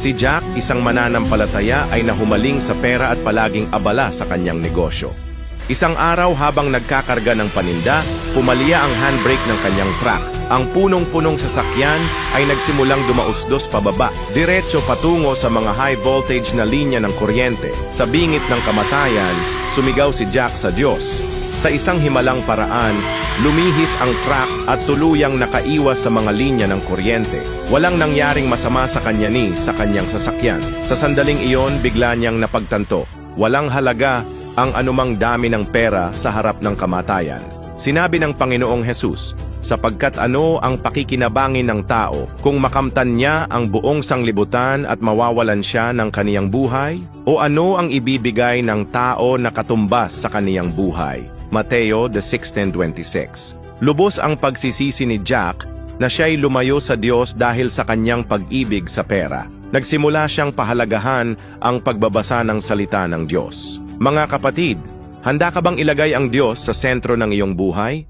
Si Jack, isang mananampalataya, ay nahumaling sa pera at palaging abala sa kanyang negosyo. Isang araw habang nagkakarga ng paninda, pumalya ang handbrake ng kanyang truck. Ang punong-punong sasakyan ay nagsimulang dumausdos pababa, diretso patungo sa mga high voltage na linya ng kuryente. Sa bingit ng kamatayan, sumigaw si Jack sa Diyos. Sa isang himalang paraan, lumihis ang truck at tuluyang nakaiwas sa mga linya ng kuryente. Walang nangyaring masama sa kanya ni sa kanyang sasakyan. Sa sandaling iyon, bigla niyang napagtanto. Walang halaga ang anumang dami ng pera sa harap ng kamatayan. Sinabi ng Panginoong Hesus, sapagkat ano ang pakikinabangin ng tao kung makamtan niya ang buong sanglibutan at mawawalan siya ng kaniyang buhay? O ano ang ibibigay ng tao na katumbas sa kaniyang buhay? Mateo 16:26. Lubos ang pagsisisi ni Jack na siya'y lumayo sa Diyos dahil sa kanyang pag-ibig sa pera. Nagsimula siyang pahalagahan ang pagbabasa ng salita ng Diyos. Mga kapatid, handa ka bang ilagay ang Diyos sa sentro ng iyong buhay?